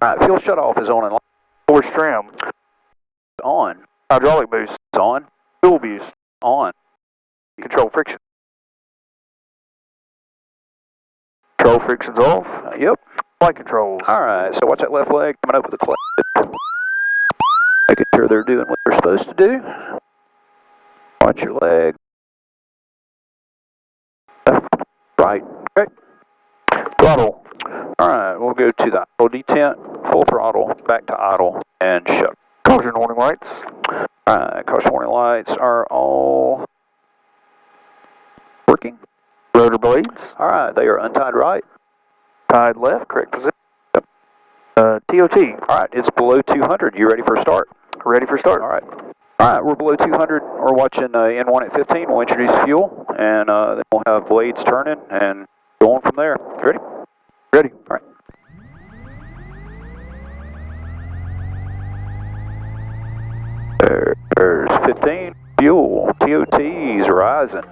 Alright, fuel shutoff is on and Forward trim. on. Hydraulic boost. It's on. Fuel boost. On. Control friction. Control friction's off. Yep. Flight controls. Alright, so watch that left leg coming up with the clutch. Making sure they're doing what they're supposed to do. Watch your leg. Left, right. Okay. Throttle. Alright, we'll go to the idle detent, full throttle, back to idle, and shut. Caution warning lights. Alright, caution warning lights are all working. Rotor blades. Alright, they are untied right. Tied left, correct position. Yep. TOT. Alright, it's below 200. You ready for a start? Ready for start. Alright. Alright, we're below 200. We're watching N1 at 15. We'll introduce fuel, and then we'll have blades turning and going from there. Ready? Ready. Alright. There's 15. Fuel. TOT's rising.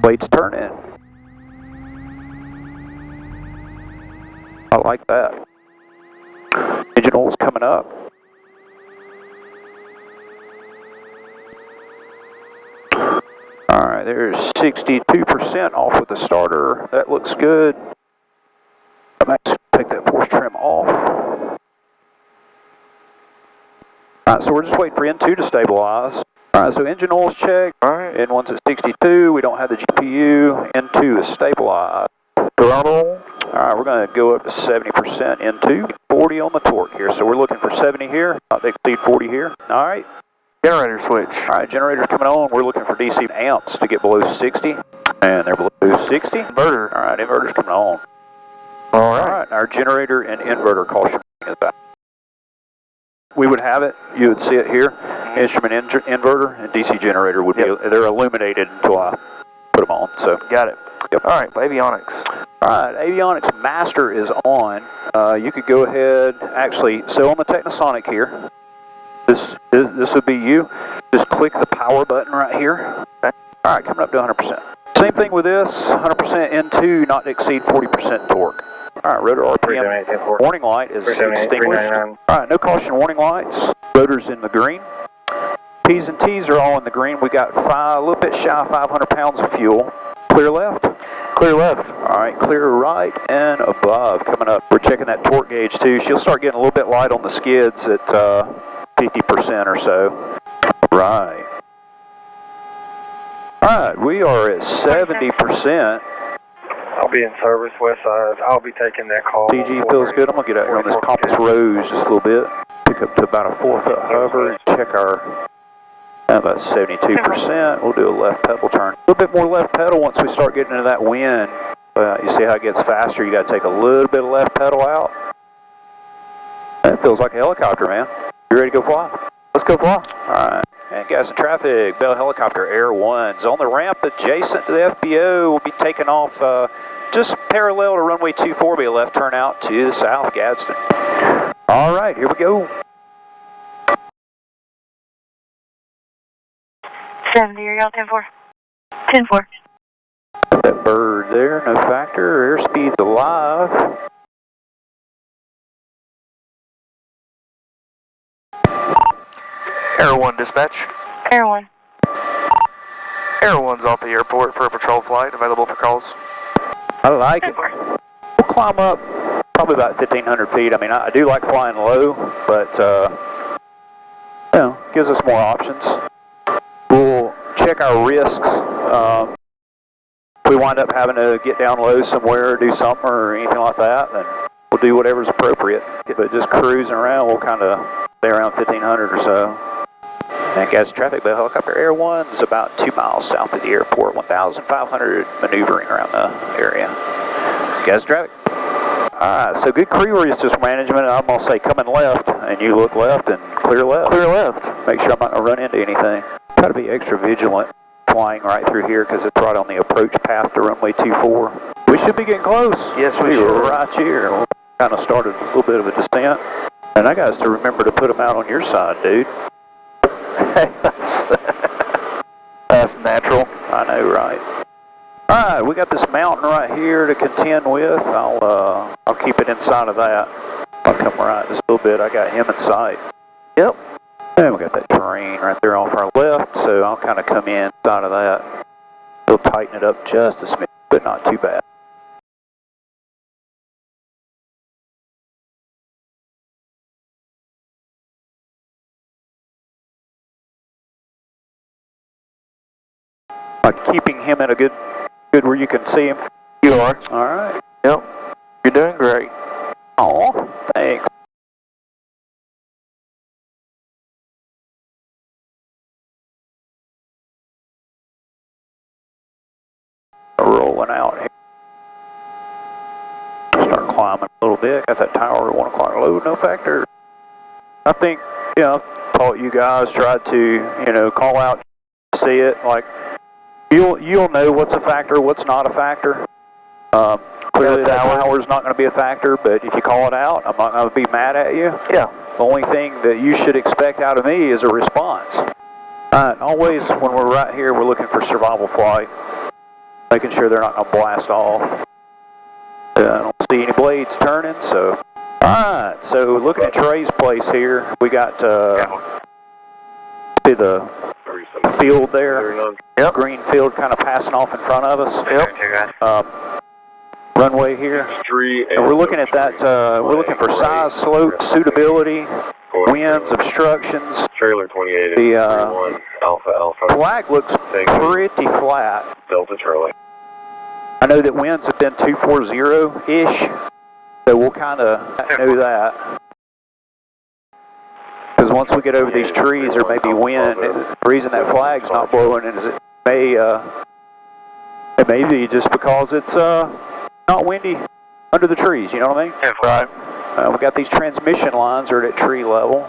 Blades turning. I like that. Engine oil's coming up. Alright, there's 62% off with the starter. That looks good. I'm actually take that force trim off. Alright, so we're just waiting for N2 to stabilize. Alright, so engine oil's checked. Alright. N1's at 62. We don't have the GPU. N2 is stabilized. Throttle. Alright, we're going to go up to 70% N2. 40 on the torque here, so we're looking for 70 here. Not to exceed 40 here. Alright. Generator switch. Alright, generator's coming on. We're looking for DC amps to get below 60. And they're below 60. Inverter. Alright, inverter's coming on. Alright. Our generator and inverter caution is back. We would have it. You would see it here. Instrument inverter and DC generator would be, they're illuminated until I put them on. So got it. Yep. Alright, avionics. Alright, avionics master is on. You could go ahead, actually, so on the Technosonic here, this would be you. Just click the power button right here. Okay. Alright, coming up to 100%. Same thing with this, 100% N2, not to exceed 40% torque. Alright, rotor RPM warning light is extinguished. Alright, no caution warning lights. Rotor's in the green. P's and T's are all in the green. We got a little bit shy of 500 pounds of fuel. Clear left. Clear left. Alright, clear right and above coming up. We're checking that torque gauge too. She'll start getting a little bit light on the skids at 50% or so. Right. Alright, we are at 70%. I'll be in service, west side. I'll be taking that call. DG feels good. I'm going to get out here on this compass rose just a little bit. Pick up to about a 4-foot hover. Check our, about 72%. We'll do a left pedal turn. A little bit more left pedal once we start getting into that wind. You see how it gets faster. You got to take a little bit of left pedal out. That feels like a helicopter, man. You ready to go fly? Let's go fly. Alright. And gas and traffic, Bell Helicopter Air 1's on the ramp adjacent to the FBO. We'll be taking off just parallel to runway 24, be a left turn out to the south, Gadsden. Alright, here we go. 70, are y'all 10-4? 10-4. That bird there, no factor, airspeed's alive. Air 1 dispatch. Air 1. Air 1's off the airport for a patrol flight, available for calls. I like it. We'll climb up probably about 1,500 feet. I mean, I do like flying low, but, you know, gives us more options. We'll check our risks. If we wind up having to get down low somewhere or do something or anything like that, then we'll do whatever's appropriate. But just cruising around, we'll kind of stay around 1,500 or so. And gas traffic, Bell Helicopter Air 1's about 2 miles south of the airport, 1,500 maneuvering around the area. Gas traffic. Alright, so good crew resistance management. I'm going to say coming left, and you look left and clear left. Clear left. Make sure I'm not going to run into anything. Try to be extra vigilant flying right through here because it's right on the approach path to runway 24. We should be getting close. Yes, we should. We're right here. We kind of started a little bit of a descent. And I got to remember to put them out on your side, dude. That's natural. I know, right? Alright, we got this mountain right here to contend with. I'll keep it inside of that. I'll come right just a little bit. I got him in sight. Yep. And we got that terrain right there off our left, so I'll kind of come in inside of that. We'll tighten it up just a smidge, but not too bad. Keeping him in a good where you can see him. You are. All right. Yep. You're doing great. Aw, thanks. Rolling out here. Start climbing a little bit. Got that tower at 1 o'clock low, no factor. I think, I've taught you guys, tried to, call out, see it, like, you'll know what's a factor, what's not a factor. Clearly that tower's not going to be a factor, but if you call it out, I'm not going to be mad at you. Yeah. The only thing that you should expect out of me is a response. Always when we're right here, we're looking for survival flight, making sure they're not going to blast off. I don't see any blades turning, so. Alright, so looking at Trey's place here, we got, see the field there? Yep. Green field kind of passing off in front of us. Yep. Runway here. And we're looking at that, we're looking for size, slope, suitability, winds, obstructions. Trailer 28 the Alpha. Flag looks pretty flat. Delta Charlie. I know that winds have been 240-ish, so we'll kind of know that. Because once we get over these trees, there may be wind. The reason that flag's not blowing is it may be just because it's not windy under the trees, you know what I mean? Right. We got these transmission lines are at tree level.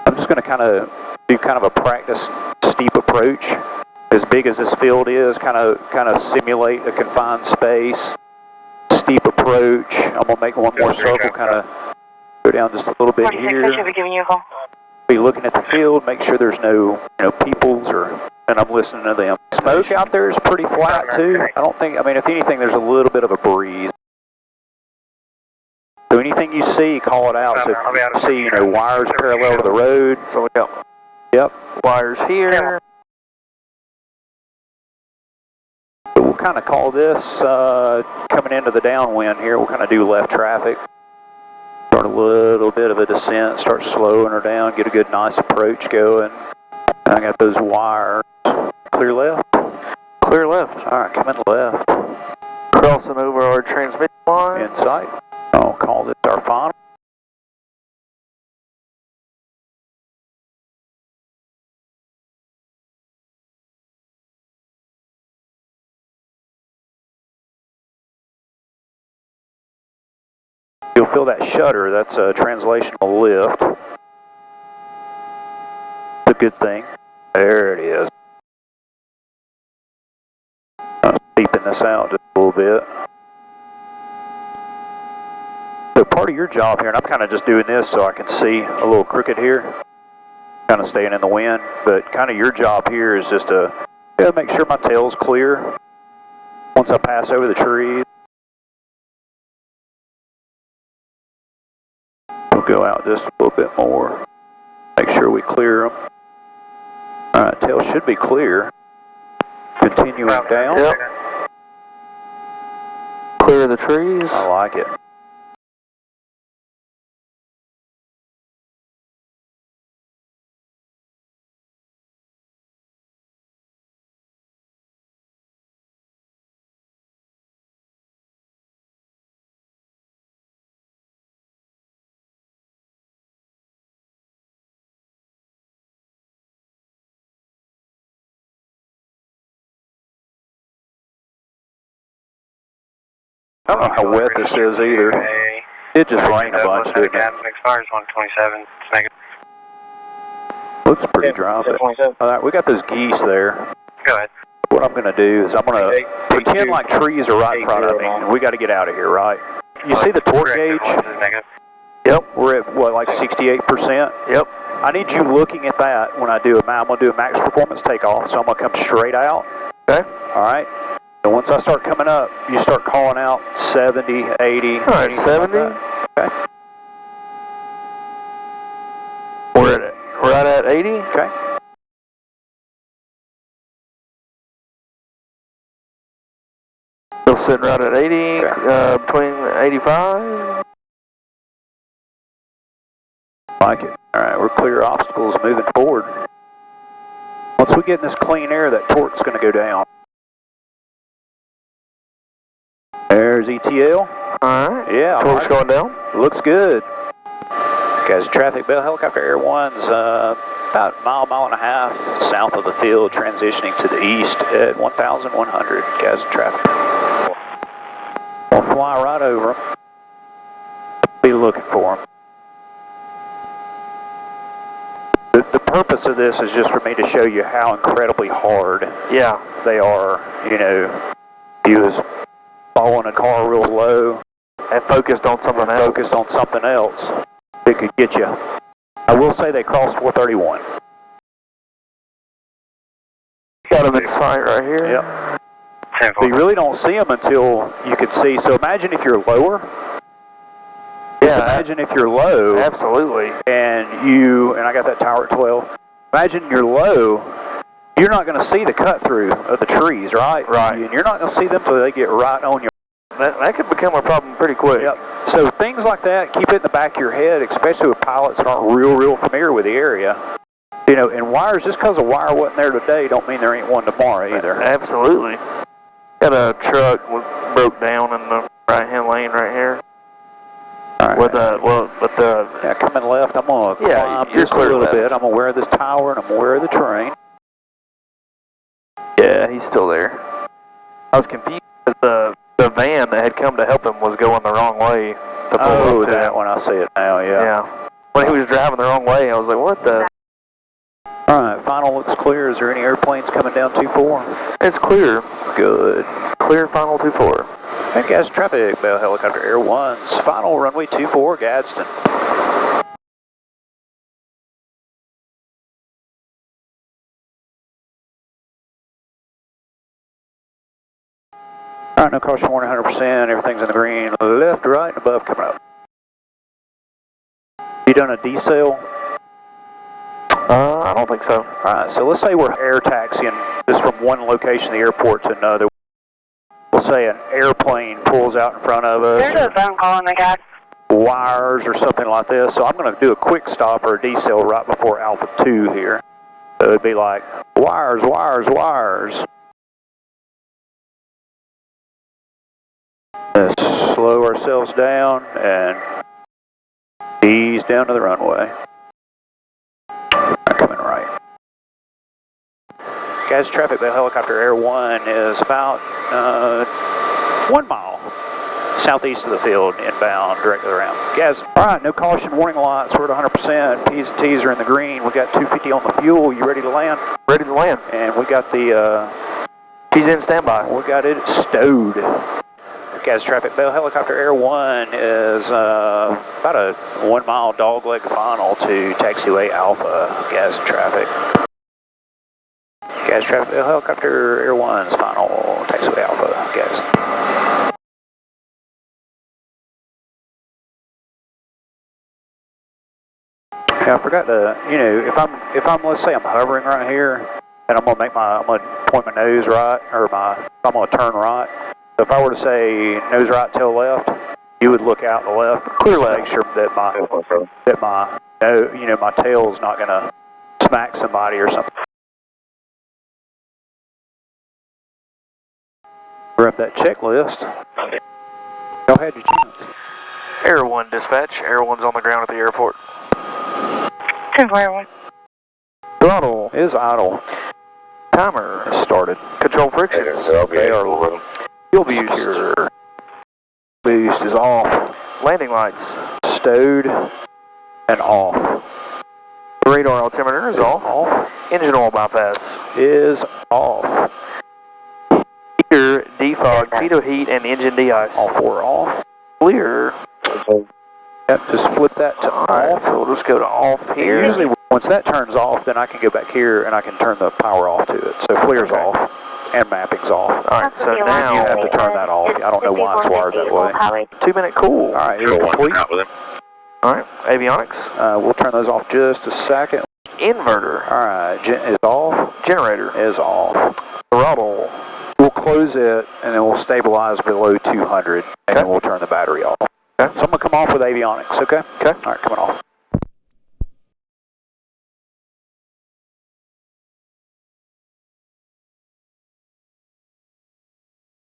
I'm just going to do a practice steep approach. As big as this field is, kind of simulate a confined space. Steep approach. I'm going to make one more circle, kind of go down just a little bit here. I should be giving you a call. Be looking at the field, make sure there's no peoples and I'm listening to them. Smoke out there is pretty flat too. I don't think, if anything, there's a little bit of a breeze. So anything you see, call it out. So if you see, wires parallel to the road. So we got, wires here. So we'll kind of call this coming into the downwind here. We'll kind of do left traffic. Start a little bit of a descent, start slowing her down, get a good nice approach going. And I got those wires. Clear left? Clear left. Alright, come in left. Crossing over our transmission line. In sight. I'll call this our final. You'll feel that shudder, that's a translational lift. It's a good thing. There it is. I'm deeping this out just a little bit. So part of your job here, and I'm kind of just doing this so I can see a little crooked here, kind of staying in the wind, but kind of your job here is just to make sure my tail's clear once I pass over the trees. We'll go out just a little bit more, make sure we clear them. Alright, tail should be clear. Continuing down. Yep. Clear the trees. I like it. I don't know how wet this is either. It just rained a bunch, didn't it? Expires 127. Negative. Looks pretty dry, but alright, we got those geese there. Go ahead. What I'm going to do is I'm going to pretend like trees are right in front of me, and we got to get out of here, right? You see the torque gauge? Yep, we're at what, like 68%? Yep. I need you looking at that when I do I'm going to do a max performance takeoff, so I'm going to come straight out. Okay. Alright. So once I start coming up, you start calling out 70, 80. All right, 70. Okay. We're right at 80. Okay. Still sitting right at 80, Okay. between 85. Like it. All right, we're clear obstacles moving forward. Once we get in this clean air, that torque's going to go down. There's ETL. Alright. Yeah. Torque's going down. Looks good. Guys, traffic, Bell Helicopter Air 1's about a mile and a half south of the field, transitioning to the east at 1,100. Guys, traffic. We'll fly right over them. Be looking for them. The purpose of this is just for me to show you how incredibly hard they are. You know, he was following a car real low and focused on something else that could get you. I will say they crossed 431. Got him in sight right here. Yep. So you really don't see them until you can see. So imagine if you're lower. Yeah. Imagine if you're low. Absolutely. And I got that tower at 12. Imagine you're low. You're not going to see the cut through of the trees, right? Right. And you're not going to see them until they get right on you. That could become a problem pretty quick. Yep. So things like that, keep it in the back of your head, especially with pilots that aren't real familiar with the area. You know, and wires, just because a wire wasn't there today, don't mean there ain't one tomorrow either. Absolutely. Got a truck broke down in the right-hand lane right here. All right. Yeah, coming left, I'm going to climb just a little bit. I'm aware of this tower and I'm aware of the terrain. Yeah, he's still there. I was confused because the van that had come to help him was going the wrong way. Oh, that one, I see it now, yeah. Yeah. When he was driving the wrong way, I was like, what the? All right, final looks clear. Is there any airplanes coming down 24? It's clear. Good. Clear, final 24. And gas traffic, Bell Helicopter Air 1's final runway 24, Gadsden. All right, no caution warning, 100%. Everything's in the green. Left, right, and above coming up. You done a decel? I don't think so. All right, so let's say we're air taxiing just from one location of the airport to another. We'll say an airplane pulls out in front of us. There's a phone call on the guy. Wires or something like this. So I'm going to do a quick stop or a decel right before Alpha 2 here. So it'd be like wires, wires, wires. Let's slow ourselves down and ease down to the runway. Coming right. Guys, traffic, Bell Helicopter Air 1 is about 1 mile southeast of the field, inbound, directly around. Guys, all right, no caution warning lights. We're at 100%. P's and T's are in the green. We got 250 on the fuel. You ready to land? Ready to land. And we got the... He's in standby. We got it stowed. Guys, traffic, Bell Helicopter Air 1 is about a 1 mile dogleg final to taxiway Alpha. Gas traffic. Gas traffic, Bell Helicopter Air 1's final taxiway Alpha. Gas. Yeah, I forgot to, you know, if I'm let's say I'm hovering right here and I'm gonna point my nose right, or I'm gonna turn right. So if I were to say nose right, tail left, you would look out the left, clear left, make sure that my tail's not gonna smack somebody or something. We're up that checklist. Go ahead, your chance. Air 1 dispatch. Air 1's on the ground at the airport. 10-4, Air 1. Throttle is idle. Timer is started. Control frictions. They are low. Fuel boost is off. Landing lights stowed and off. Radar altimeter is off. Engine oil bypass is off. Heater defog, pitot heat, and engine de-ice. All four off. Clear. Yep, just flip that to off. So we'll just go to off here. Usually once that turns off, then I can go back here and I can turn the power off to it. So clear's off. and mapping's off. Alright, so now you have to turn that off. I don't know why it's wired that way. 2-minute cool. Alright, here's complete. Alright, avionics. We'll turn those off just a second. Inverter. Alright, is off. Generator. Is off. Throttle. We'll close it and then we'll stabilize below 200 and then we'll turn the battery off. Okay. So I'm going to come off with avionics, okay? Okay. Alright, coming off.